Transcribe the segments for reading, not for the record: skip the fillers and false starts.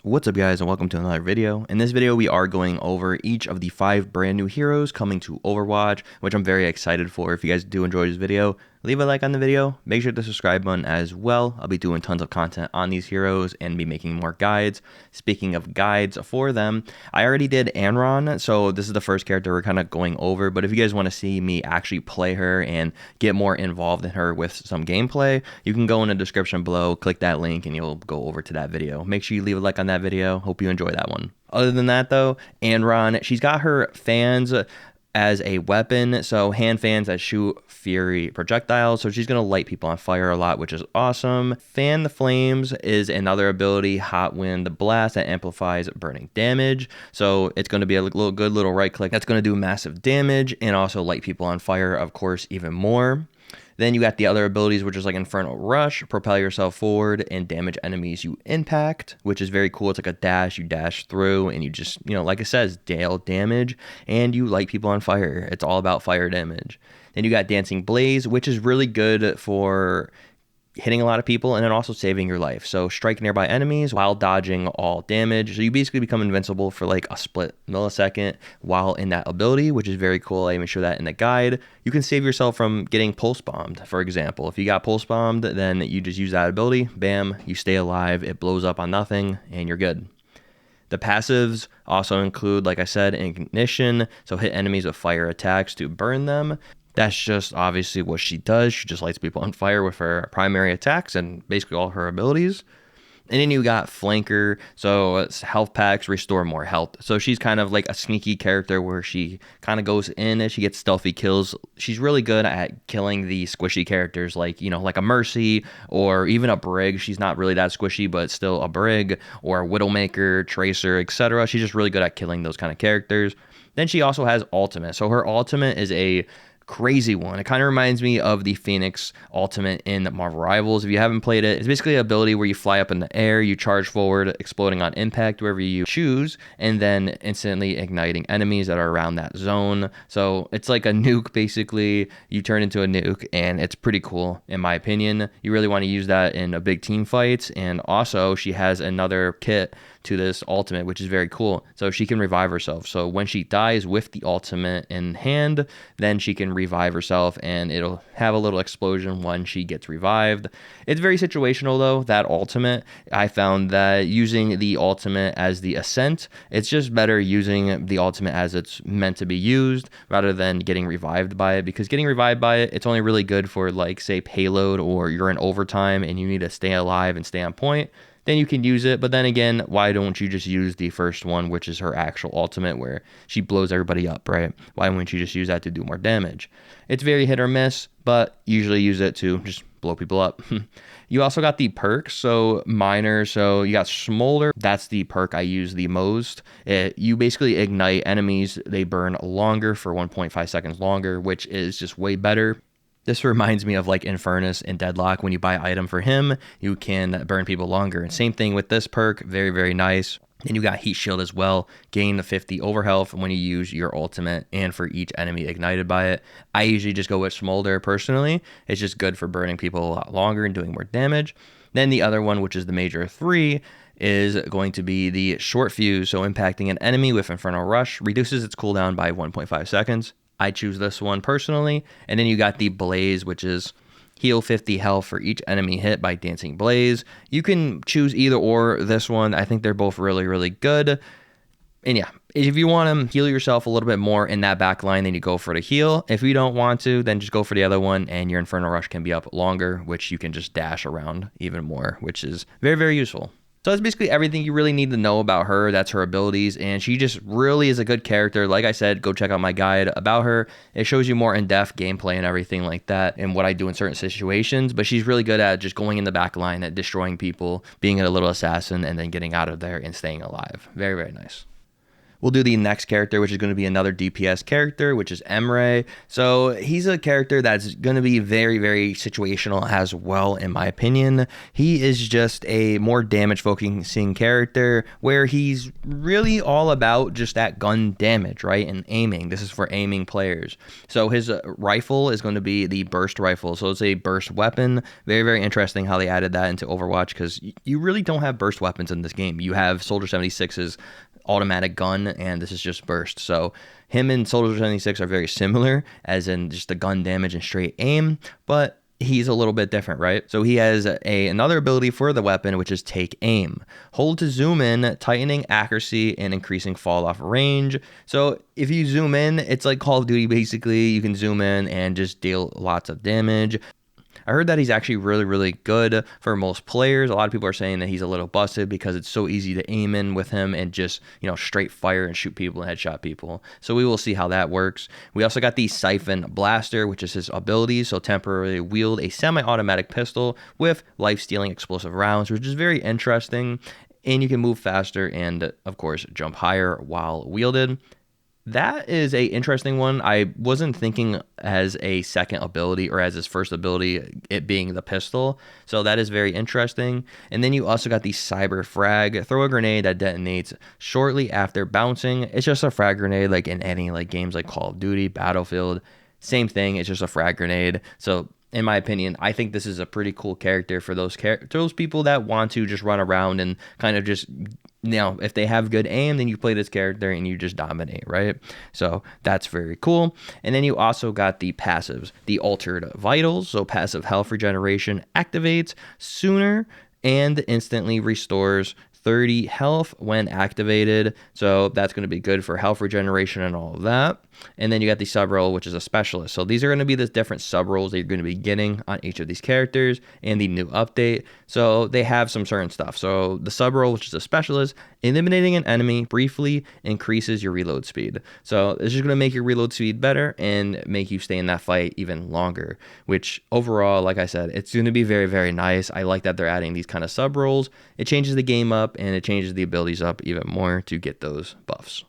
What's up guys and welcome to another video. In this video we are going over each of the 5 brand new heroes coming to Overwatch, which I'm very excited for. If you guys do enjoy this video, leave a like on the video, make sure to subscribe button as well. I'll be doing tons of content on these heroes and be making more guides. Speaking of guides for them, I already did Anran, so this is the first character we're kind of going over, but if you guys want to see me actually play her and get more involved in her with some gameplay, you can go in the description below, click that link and you'll go over to that video. Make sure you leave a like on that video. Hope you enjoy that one. Other than that though, Anran, she's got her fans as a weapon, so hand fans that shoot fury projectiles, so she's going to light people on fire a lot, which is awesome. Fan the flames is another ability, hot wind blast, that amplifies burning damage, so it's going to be a good little right click that's going to do massive damage and also light people on fire, of course, even more. Then you got the other abilities, which is like Infernal Rush, propel yourself forward and damage enemies you impact, which is very cool. It's like a dash, you dash through and you just, like it says, deal damage and you light people on fire. It's all about fire damage. Then you got Dancing Blaze, which is really good for hitting a lot of people and then also saving your life. So strike nearby enemies while dodging all damage. So you basically become invincible for like a split millisecond while in that ability, which is very cool. I even show that in the guide. You can save yourself from getting pulse bombed, for example. If you got pulse bombed, then you just use that ability, bam, you stay alive, it blows up on nothing and you're good. The passives also include, like I said, ignition, so hit enemies with fire attacks to burn them. That's just obviously what she does. She just lights people on fire with her primary attacks and basically all her abilities. And then you got Flanker, so it's health packs restore more health. So she's kind of like a sneaky character where she kind of goes in and she gets stealthy kills. She's really good at killing the squishy characters like, like a Mercy or even a Brig. She's not really that squishy, but still a Brig or a Widowmaker, Tracer, etc. She's just really good at killing those kind of characters. Then she also has ultimate. So her ultimate is a crazy one. It kind of reminds me of the Phoenix ultimate in Marvel Rivals. If you haven't played it, it's basically an ability where you fly up in the air, you charge forward, exploding on impact wherever you choose, and then instantly igniting enemies that are around that zone. So it's like a nuke, basically. You turn into a nuke, and it's pretty cool, in my opinion. You really want to use that in a big team fights, and also she has another kit to this ultimate, which is very cool. So she can revive herself. So when she dies with the ultimate in hand, then she can revive herself and it'll have a little explosion when she gets revived. It's very situational though, that ultimate. I found that using the ultimate as the ascent, it's just better using the ultimate as it's meant to be used rather than getting revived by it, because getting revived by it, it's only really good for like say payload or you're in overtime and you need to stay alive and stay on point. Then you can use it. But then again, why don't you just use the first one, which is her actual ultimate where she blows everybody up, right? Why wouldn't you just use that to do more damage? It's very hit or miss, but usually use it to just blow people up. You also got the perks, so minor, so you got Smolder. That's the perk I use the most. You basically ignite enemies. They burn longer for 1.5 seconds longer, which is just way better. This reminds me of like Infernus and Deadlock. When you buy an item for him, you can burn people longer. And same thing with this perk. Very, very nice. And you got Heat Shield as well. Gain the 50 overhealth when you use your ultimate and for each enemy ignited by it. I usually just go with Smolder personally. It's just good for burning people a lot longer and doing more damage. Then the other one, which is the Major 3, is going to be the Short Fuse. So impacting an enemy with Infernal Rush reduces its cooldown by 1.5 seconds. I choose this one personally. And then you got the Blaze, which is heal 50 health for each enemy hit by Dancing Blaze. You can choose either or this one. I think they're both really, really good. And yeah, if you want to heal yourself a little bit more in that back line, then you go for the heal. If you don't want to, then just go for the other one and your Infernal Rush can be up longer, which you can just dash around even more, which is very, very useful. So that's basically everything you really need to know about her. That's her abilities, and she just really is a good character. Like I said, go check out my guide about her. It shows you more in-depth gameplay and everything like that and what I do in certain situations, but she's really good at just going in the back line, at destroying people, being a little assassin, and then getting out of there and staying alive. Very, very nice. We'll do the next character, which is going to be another DPS character, which is Emre. So he's a character that's going to be very, very situational as well, in my opinion. He is just a more damage focusing character where he's really all about just that gun damage, right? And aiming. This is for aiming players. So his rifle is going to be the burst rifle. So it's a burst weapon. Very, very interesting how they added that into Overwatch, because you really don't have burst weapons in this game. You have Soldier 76's automatic gun, and this is just burst. So him and Soldier 76 are very similar, as in just the gun damage and straight aim, but he's a little bit different, right? So he has another ability for the weapon, which is take aim. Hold to zoom in, tightening accuracy and increasing fall off range. So if you zoom in, it's like Call of Duty basically. You can zoom in and just deal lots of damage. I heard that he's actually really, really good for most players. A lot of people are saying that he's a little busted because it's so easy to aim in with him and just, straight fire and shoot people and headshot people. So we will see how that works. We also got the Siphon Blaster, which is his ability. So temporarily wield a semi-automatic pistol with life-stealing explosive rounds, which is very interesting. And you can move faster and, of course, jump higher while wielded. That is a interesting one. I wasn't thinking as a second ability or as his first ability, it being the pistol. So that is very interesting. And then you also got the Cyber Frag. Throw a grenade that detonates shortly after bouncing. It's just a frag grenade like in any games like Call of Duty, Battlefield. Same thing. It's just a frag grenade. So in my opinion, I think this is a pretty cool character for those people that want to just run around and kind of just, if they have good aim, then you play this character and you just dominate, right? So that's very cool. And then you also got the passives, the Altered Vitals. So passive health regeneration activates sooner and instantly restores 30 health when activated. So that's going to be good for health regeneration and all of that. And then you got the sub role, which is a specialist. So these are going to be the different sub roles that you're going to be getting on each of these characters and the new update. So they have some certain stuff. So the sub role, which is a specialist, eliminating an enemy briefly increases your reload speed. So this is going to make your reload speed better and make you stay in that fight even longer, which overall, like I said, it's going to be very, very nice. I like that they're adding these kind of sub roles. It changes the game up and it changes the abilities up even more to get those buffs.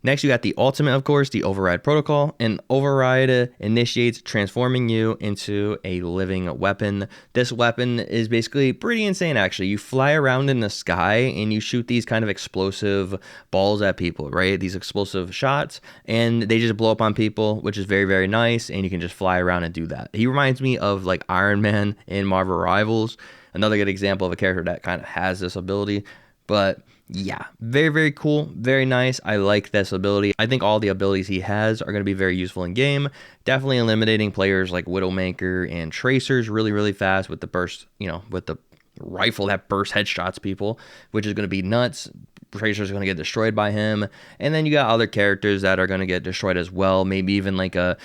Next, you got the ultimate, of course, the Override Protocol. And Override initiates transforming you into a living weapon. This weapon is basically pretty insane, actually. You fly around in the sky and you shoot these kind of explosive balls at people, right? These explosive shots, and they just blow up on people, which is very, very nice. And you can just fly around and do that. He reminds me of like Iron Man in Marvel Rivals. Another good example of a character that kind of has this ability. But yeah, very, very cool. Very nice. I like this ability. I think all the abilities he has are going to be very useful in game. Definitely eliminating players like Widowmaker and Tracers really, really fast with the burst, with the rifle that burst headshots people, which is going to be nuts. Tracers are going to get destroyed by him. And then you got other characters that are going to get destroyed as well. Maybe even like a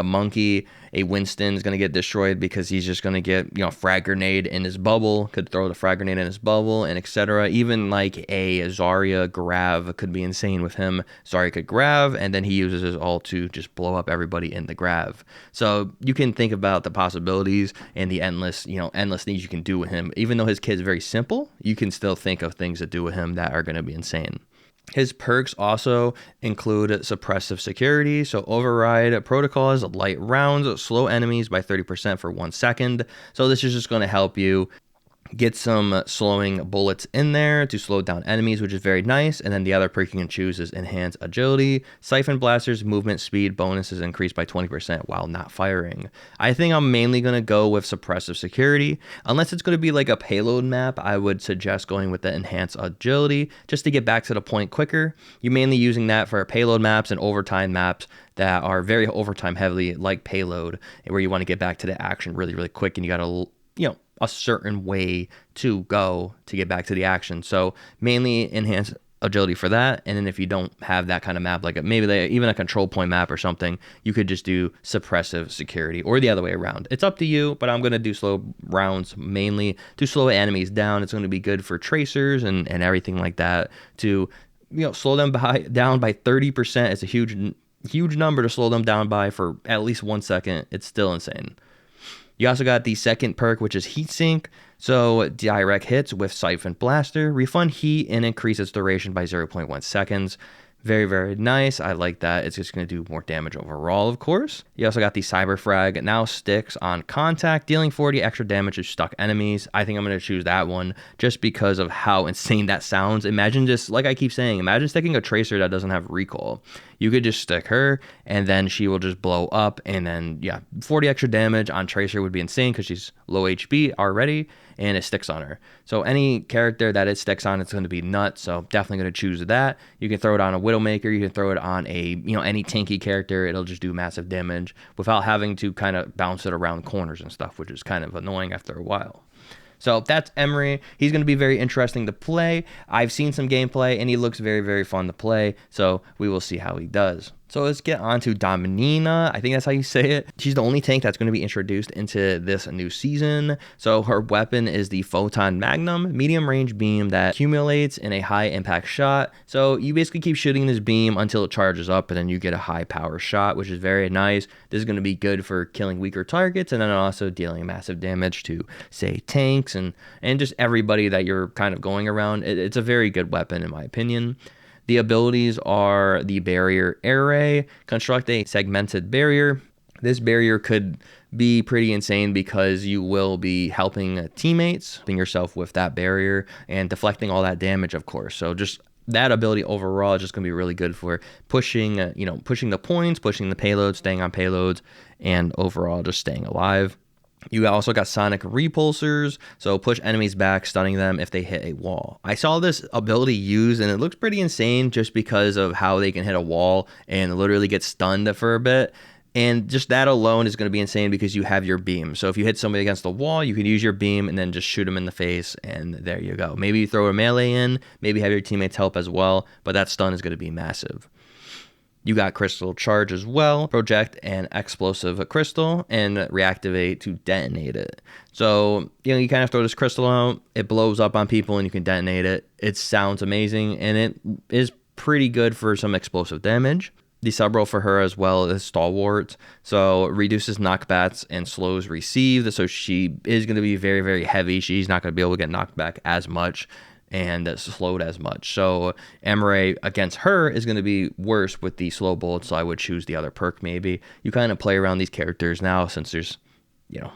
monkey, a Winston is going to get destroyed because he's just going to get, frag grenade in his bubble, could throw the frag grenade in his bubble, and etc. Even like a Zarya Grav could be insane with him. Zarya could Grav, and then he uses his ult to just blow up everybody in the Grav. So you can think about the possibilities and the endless things you can do with him. Even though his kit's very simple, you can still think of things to do with him that are going to be insane. His perks also include suppressive security, so override protocols, light rounds, slow enemies by 30% for 1 second. So this is just going to help you get some slowing bullets in there to slow down enemies, which is very nice. And then the other perk you can choose is enhance agility. Siphon blasters movement speed bonuses increased by 20% while not firing. I think I'm mainly going to go with suppressive security. Unless it's going to be like a payload map, I would suggest going with the enhanced agility just to get back to the point quicker. You're mainly using that for payload maps and overtime maps that are very overtime heavily, like payload, where you want to get back to the action really, really quick, and you got to, a certain way to go to get back to the action. So mainly enhance agility for that. And then if you don't have that kind of map, like even a control point map or something, you could just do suppressive security or the other way around. It's up to you, but I'm going to do slow rounds mainly to slow enemies down. It's going to be good for tracers and everything like that to, slow them down by 30%. It's a huge number to slow them down by for at least 1 second. It's still insane. You also got the second perk, which is Heat Sink. So direct hits with Siphon Blaster, refund heat and increase its duration by 0.1 seconds. Very, very nice. I like that. It's just going to do more damage overall, of course. You also got the Cyber Frag. It now sticks on contact, dealing 40 extra damage to stuck enemies. I think I'm going to choose that one just because of how insane that sounds. Imagine just, like I keep saying, imagine sticking a Tracer that doesn't have recoil. You could just stick her and then she will just blow up. And then, yeah, 40 extra damage on Tracer would be insane because she's low HP already and it sticks on her. So any character that it sticks on, it's going to be nuts. So definitely going to choose that. You can throw it on a Widowmaker. You can throw it on a, any tanky character. It'll just do massive damage without having to kind of bounce it around corners and stuff, which is kind of annoying after a while. So that's Emre. He's going to be very interesting to play. I've seen some gameplay and he looks very, very fun to play. So we will see how he does. So let's get on to Dominina. I think that's how you say it. She's the only tank that's going to be introduced into this new season. So her weapon is the Photon Magnum, medium range beam that accumulates in a high impact shot. So you basically keep shooting this beam until it charges up and then you get a high power shot, which is very nice. This is going to be good for killing weaker targets and then also dealing massive damage to, say, tanks and just everybody that you're kind of going around. It's a very good weapon in my opinion. The abilities are the barrier array, construct a segmented barrier. This barrier could be pretty insane because you will be helping teammates, helping yourself with that barrier and deflecting all that damage, of course. So just that ability overall is just going to be really good for pushing, pushing the points, pushing the payloads, staying on payloads, and overall just staying alive. You also got sonic repulsors, so push enemies back, stunning them if they hit a wall. I saw this ability used and it looks pretty insane just because of how they can hit a wall and literally get stunned for a bit. And just that alone is going to be insane because you have your beam. So if you hit somebody against the wall, you can use your beam and then just shoot them in the face and there you go. Maybe you throw a melee in, maybe have your teammates help as well, but that stun is going to be massive. You got crystal charge as well, project an explosive crystal and reactivate to detonate it. So, you kind of throw this crystal out, it blows up on people and you can detonate it. It sounds amazing and it is pretty good for some explosive damage. The sub role for her as well is Stalwart, so reduces knockbacks and slows received, so she is going to be very, very heavy. She's not going to be able to get knocked back as much and slowed as much. So Emre against her is going to be worse with the slow bullets, so I would choose the other perk maybe. You kind of play around these characters now since there's,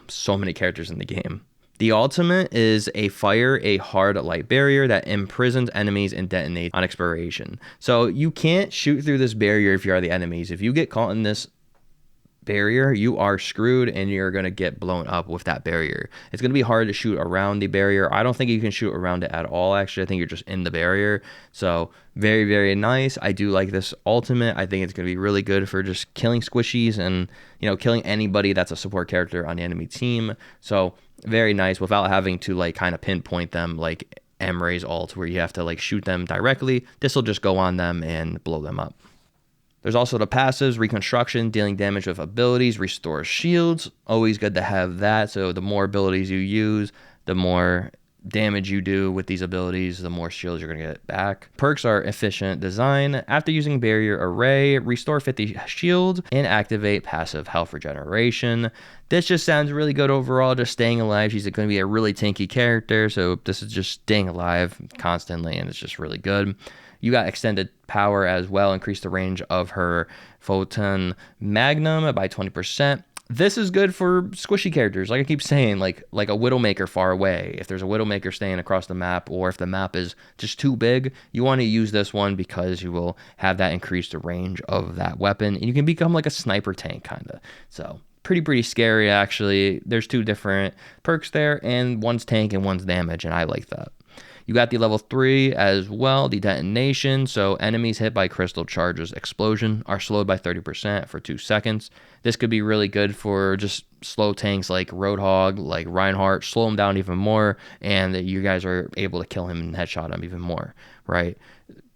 so many characters in the game. The ultimate is fire a hard light barrier that imprisons enemies and detonates on expiration. So you can't shoot through this barrier if you are the enemies. If you get caught in this barrier, you are screwed and you're going to get blown up with that barrier. It's going to be hard to shoot around the barrier. I don't think you can shoot around it at all, actually. I think you're just in the barrier. So very, very nice. I do like this ultimate. I think it's going to be really good for just killing squishies and, killing anybody that's a support character on the enemy team. So very nice without having to kind of pinpoint them like Emre's ult where you have to shoot them directly. This will just go on them and blow them up. There's also the passives, reconstruction, dealing damage with abilities, restores shields. Always good to have that. So the more abilities you use, the more damage you do with these abilities, the more shields you're going to get back. Perks are efficient design. After using barrier array, restore 50 shields and activate passive health regeneration. This just sounds really good overall, just staying alive. She's going to be a really tanky character, so this is just staying alive constantly, and it's just really good. You got extended power as well, increase the range of her Photon Magnum by 20%. This is good for squishy characters, like I keep saying, like a Widowmaker far away. If there's a Widowmaker staying across the map, or if the map is just too big, you want to use this one because you will have that increased range of that weapon, and you can become like a sniper tank, kind of. So pretty scary, actually. There's two different perks there, and one's tank and one's damage, and I like that. You got the level 3 as well, the detonation. So enemies hit by crystal charges explosion are slowed by 30% for 2 seconds. This could be really good for just slow tanks like Roadhog, like Reinhardt, slow him down even more, and you guys are able to kill him and headshot him even more, right?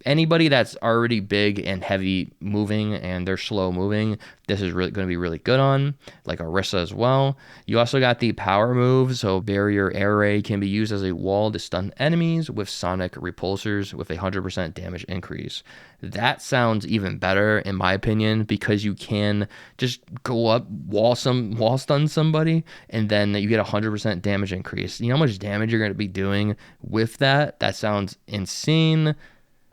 Anybody that's already big and heavy moving and they're slow moving, this is really going to be really good on, like Orisa as well. You also got the power move, so barrier array can be used as a wall to stun enemies with sonic repulsors with a 100% damage increase. That sounds even better in my opinion because you can just go up, wall stun stun somebody, and then you get 100% damage increase. You know how much damage you're going to be doing with that? That sounds insane.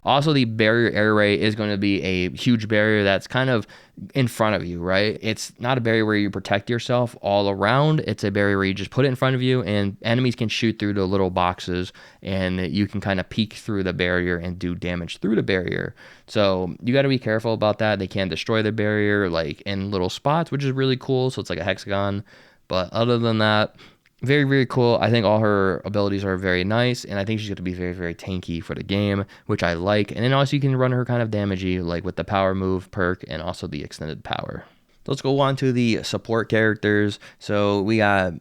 Also, the barrier air raid is going to be a huge barrier that's kind of in front of you, right? It's not a barrier where you protect yourself all around. It's a barrier where you just put it in front of you, and enemies can shoot through the little boxes, and you can kind of peek through the barrier and do damage through the barrier. So you got to be careful about that. They can destroy the barrier like in little spots, which is really cool. So it's like a hexagon. But other than that, very, very cool. I think all her abilities are very nice, and I think she's going to be very, very tanky for the game, which I like. And then also you can run her kind of damagey, like with the power move perk and also the extended power. Let's go on to the support characters. So we got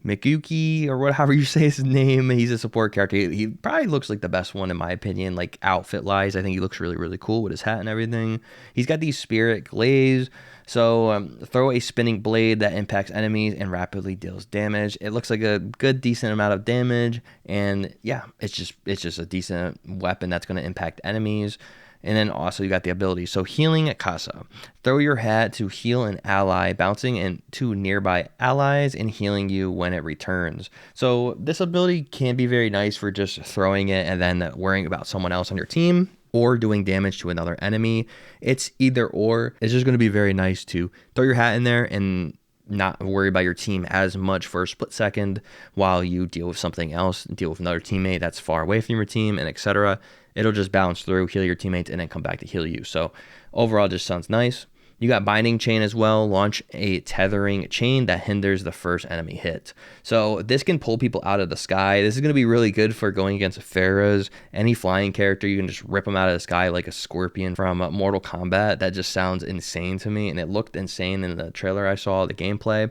Mikuki, or whatever you say his name. He's a support character. He probably looks like the best one in my opinion, like outfit-wise. I think he looks really, really cool with his hat and everything. He's got these spirit glaze. So throw a spinning blade that impacts enemies and rapidly deals damage. It looks like a good, decent amount of damage, and yeah, it's just a decent weapon that's going to impact enemies. And then also you got the ability. So healing at Casa. Throw your hat to heal an ally, bouncing into nearby allies and healing you when it returns. So this ability can be very nice for just throwing it and then worrying about someone else on your team, or doing damage to another enemy. It's either or. It's just going to be very nice to throw your hat in there and not worry about your team as much for a split second while you deal with something else, deal with another teammate that's far away from your team, and etc. It'll just bounce through, heal your teammates, and then come back to heal you. So overall, just sounds nice. You got binding chain as well. Launch a tethering chain that hinders the first enemy hit. So this can pull people out of the sky. This is going to be really good for going against Pharahs. Any flying character, you can just rip them out of the sky like a scorpion from Mortal Kombat. That just sounds insane to me, and it looked insane in the trailer I saw, the gameplay.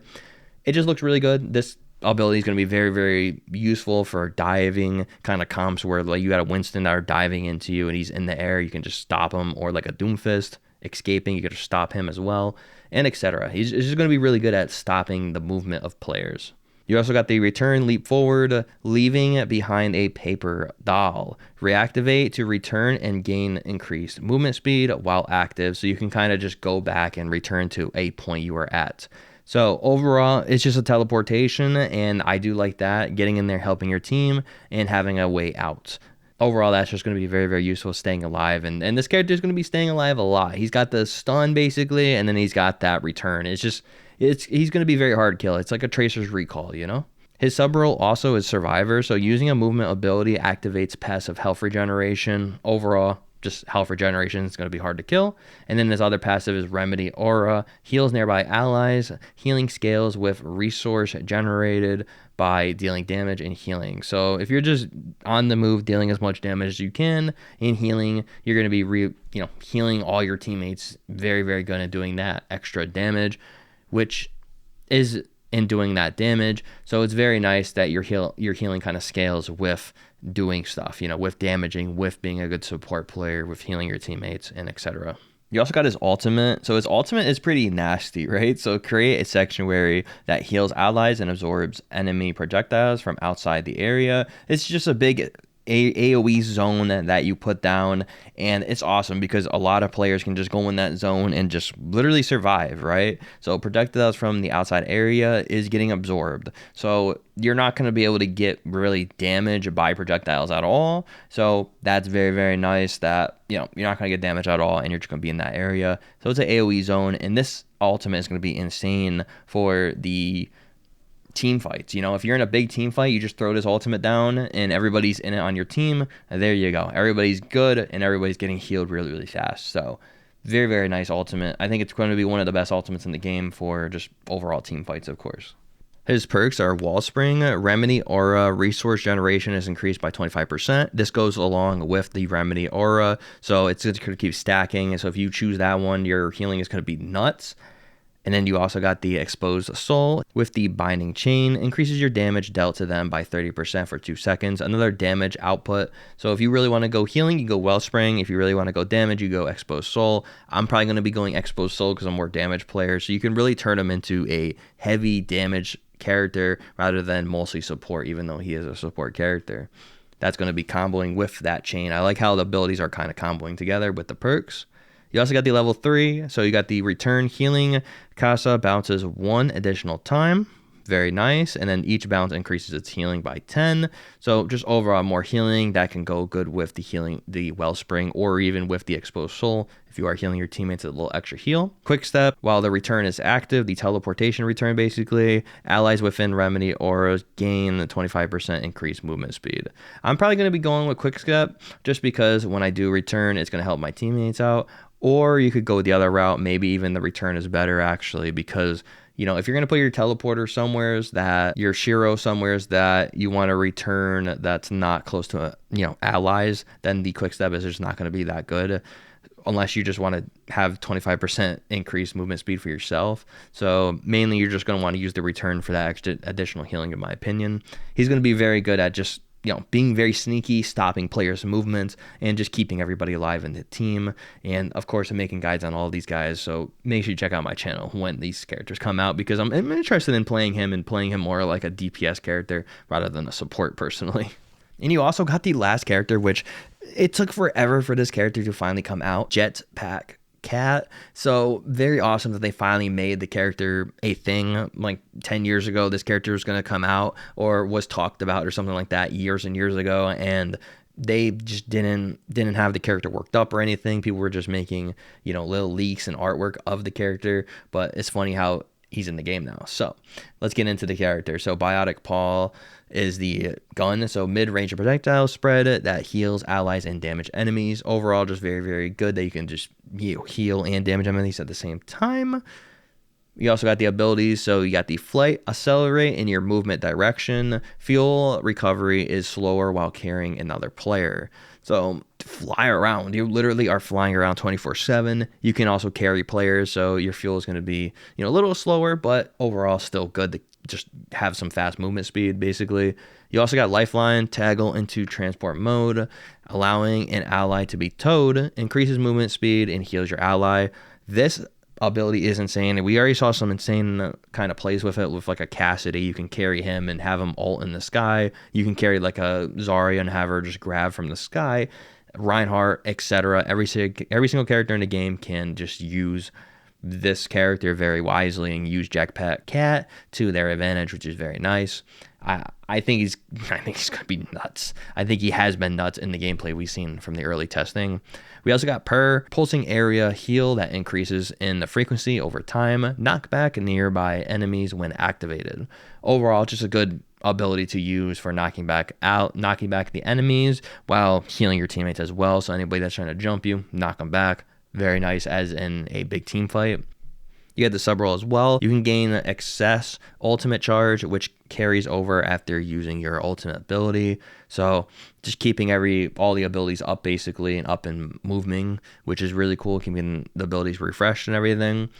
It just looks really good. This ability is going to be very, very useful for diving kind of comps where like you got a Winston that are diving into you and he's in the air. You can just stop him, or like a Doomfist escaping, you got to stop him as well, and etc. He's just going to be really good at stopping the movement of players. You also got the return leap forward, leaving behind a paper doll. Reactivate to return and gain increased movement speed while active, so you can kind of just go back and return to a point you were at. So overall, it's just a teleportation, and I do like that, getting in there, helping your team, and having a way out. Overall, that's just going to be very, very useful, staying alive. And this character is going to be staying alive a lot. He's got the stun, basically, and then he's got that return. He's going to be very hard to kill. It's like a Tracer's Recall, you know? His sub role also is Survivor, so using a movement ability activates passive health regeneration. Overall, just health regeneration is going to be hard to kill. And then his other passive is Remedy Aura, heals nearby allies, healing scales with resource generated by dealing damage and healing. So if you're just on the move dealing as much damage as you can in healing, you're going to be healing all your teammates. Very, very good at doing that extra damage, which is in doing that damage. So it's very nice that your healing kind of scales with doing stuff, with damaging, with being a good support player, with healing your teammates, and etc. You also got his ultimate. So his ultimate is pretty nasty, right? So create a sanctuary that heals allies and absorbs enemy projectiles from outside the area. It's just a big AoE zone that you put down, and it's awesome because a lot of players can just go in that zone and just literally survive, right? So projectiles from the outside area is getting absorbed, so you're not going to be able to get really damage by projectiles at all. So that's very, very nice that you're not going to get damage at all, and you're just going to be in that area. So it's an AoE zone, and this ultimate is going to be insane for the team fights. If you're in a big team fight, you just throw this ultimate down and everybody's in it on your team, and there you go, everybody's good and everybody's getting healed really, really fast. So very, very nice ultimate. I think it's going to be one of the best ultimates in the game for just overall team fights, of course. His perks are Wall Spring, Remedy Aura, resource generation is increased by 25%. This goes along with the Remedy Aura, so it's going to keep stacking. So if you choose that one, your healing is going to be nuts. And then you also got the Exposed Soul with the Binding Chain, increases your damage dealt to them by 30% for 2 seconds. Another damage output. So if you really want to go healing, you go Wellspring. If you really want to go damage, you go Exposed Soul. I'm probably going to be going Exposed Soul because I'm more damage player. So you can really turn him into a heavy damage character rather than mostly support, even though he is a support character. That's going to be comboing with that chain. I like how the abilities are kind of comboing together with the perks. You also got the level 3, so you got the return healing. Casa bounces 1 additional time. Very nice. And then each bounce increases its healing by 10. So just overall more healing. That can go good with the healing, the Wellspring, or even with the Exposed Soul. If you are healing your teammates, a little extra heal. Quick step, while the return is active, the teleportation return basically, allies within Remedy auras gain 25% increased movement speed. I'm probably going to be going with quick step just because when I do return, it's going to help my teammates out. Or you could go the other route. Maybe even the return is better actually, because you know, if you're going to put your teleporter somewheres that your Shiro somewheres that you want to return that's not close to, allies, then the quick step is just not going to be that good unless you just want to have 25% increased movement speed for yourself. So mainly you're just going to want to use the return for that extra additional healing, in my opinion. He's going to be very good at just being very sneaky, stopping players' movements, and just keeping everybody alive in the team. And of course, I'm making guides on all these guys, so make sure you check out my channel when these characters come out, because I'm interested in playing him and playing him more like a DPS character rather than a support personally. And you also got the last character, which it took forever for this character to finally come out, Jetpack Cat. So very awesome that they finally made the character a thing. Like 10 years ago, this character was going to come out or was talked about or something like that years and years ago, and they just didn't have the character worked up or anything. People were just making little leaks and artwork of the character, but it's funny how he's in the game now. So let's get into the character. So Biotic Paul is the gun, so mid-range projectile spread that heals allies and damage enemies. Overall, just very, very good that you can just heal and damage enemies at the same time. You also got the abilities, so you got the flight, accelerate in your movement direction. Fuel recovery is slower while carrying another player. So fly around, you literally are flying around 24/7. You can also carry players, so your fuel is going to be a little slower, but overall still good to just have some fast movement speed basically. You also got lifeline, toggle into transport mode, allowing an ally to be towed, increases movement speed and heals your ally. This ability is insane. We already saw some insane kind of plays with it, with like a Cassidy. You can carry him and have him ult in the sky. You can carry like a Zarya and have her just grab from the sky. Reinhardt, etc. Every single character in the game can just use this character very wisely and use Jetpack Cat to their advantage, which is very nice. I think he's gonna be nuts. I think he has been nuts in the gameplay we've seen from the early testing. We also got pulsing area heal that increases in the frequency over time, knockback nearby enemies when activated. Overall, just a good ability to use for knocking back the enemies while healing your teammates as well. So anybody that's trying to jump you, knock them back. Very nice as in a big team fight. You get the sub roll as well. You can gain excess ultimate charge, which carries over after using your ultimate ability. So just keeping all the abilities up basically and up and moving, which is really cool, keeping the abilities refreshed and everything.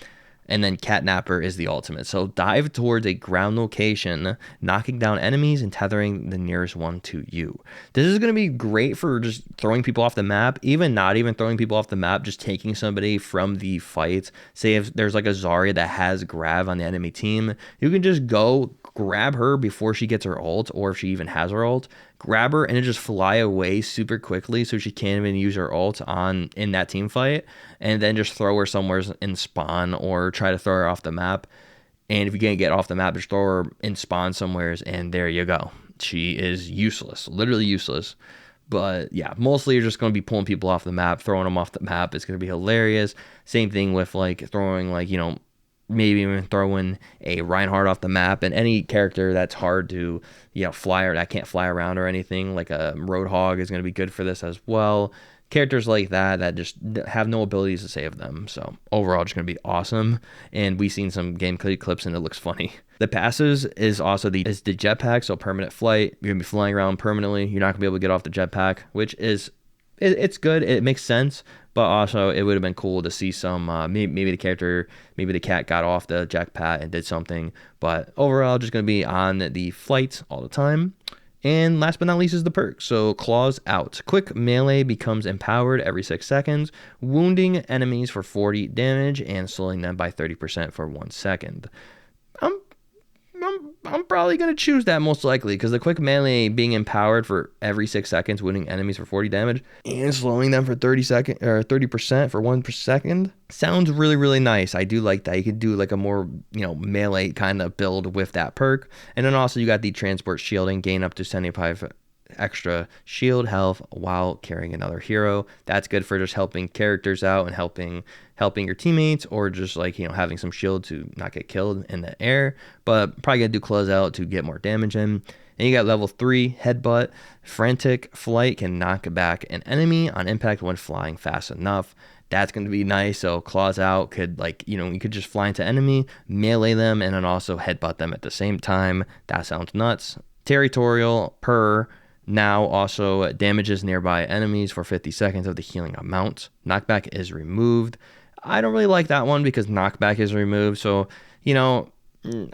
And then Catnapper is the ultimate. So dive towards a ground location, knocking down enemies and tethering the nearest one to you. This is going to be great for just throwing people off the map, even not even throwing people off the map, just taking somebody from the fight. Say if there's like a Zarya that has grab on the enemy team, you can just go grab her before she gets her ult, or if she even has her ult, grab her and then just fly away super quickly so she can't even use her ult in that team fight, and then just throw her somewhere in spawn or try to throw her off the map. And if you can't get off the map, just throw her in spawn somewheres, and there you go. She is useless, literally useless. But yeah, mostly you're just going to be pulling people off the map, throwing them off the map. It's going to be hilarious. Same thing with like throwing maybe even throwing a Reinhardt off the map, and any character that's hard to fly or that can't fly around or anything, like a Roadhog is going to be good for this as well. Characters like that just have no abilities to save them. So overall, just going to be awesome. And we've seen some gameplay clips and it looks funny. The passes is also the jetpack, so permanent flight. You're going to be flying around permanently. You're not going to be able to get off the jetpack, which is it's good. It makes sense, but also it would have been cool to see some maybe the cat got off the jetpack and did something. But overall, just going to be on the flight all the time. And last but not least is the perk. So claws out. Quick melee becomes empowered every 6 seconds, wounding enemies for 40 damage and slowing them by 30% for 1 second. I'm I'm probably going to choose that most likely because the quick melee being empowered for every 6 seconds, wounding enemies for 40 damage and slowing them for 30% for 1 per second sounds really, really nice. I do like that. You could do like a more, melee kind of build with that perk. And then also you got the transport shielding, gain up to 75 extra shield health while carrying another hero. That's good for just helping characters out and helping your teammates, or just like having some shield to not get killed in the air. But probably gonna do close out to get more damage in. And you got level 3 headbutt. Frantic flight can knock back an enemy on impact when flying fast enough. That's going to be nice. So claws out could, like, you could just fly into enemy, melee them, and then also headbutt them at the same time. That sounds nuts. Territorial per now also damages nearby enemies for 50 seconds of the healing amount. Knockback is removed. I don't really like that one because knockback is removed. So,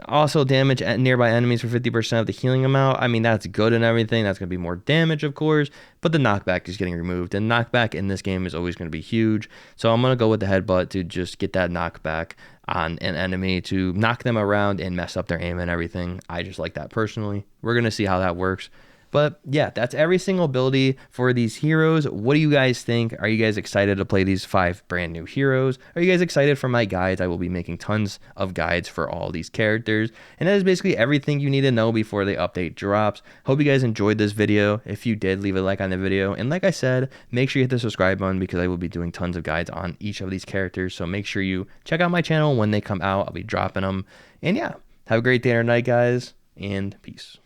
also damage at nearby enemies for 50% of the healing amount. I mean, that's good and everything. That's going to be more damage, of course, but the knockback is getting removed. And knockback in this game is always going to be huge. So I'm going to go with the headbutt to just get that knockback on an enemy to knock them around and mess up their aim and everything. I just like that personally. We're going to see how that works. But yeah, that's every single ability for these heroes. What do you guys think? Are you guys excited to play these 5 brand new heroes? Are you guys excited for my guides? I will be making tons of guides for all these characters. And that is basically everything you need to know before the update drops. Hope you guys enjoyed this video. If you did, leave a like on the video. And like I said, make sure you hit the subscribe button because I will be doing tons of guides on each of these characters. So make sure you check out my channel when they come out. I'll be dropping them. And yeah, have a great day or night, guys, and peace.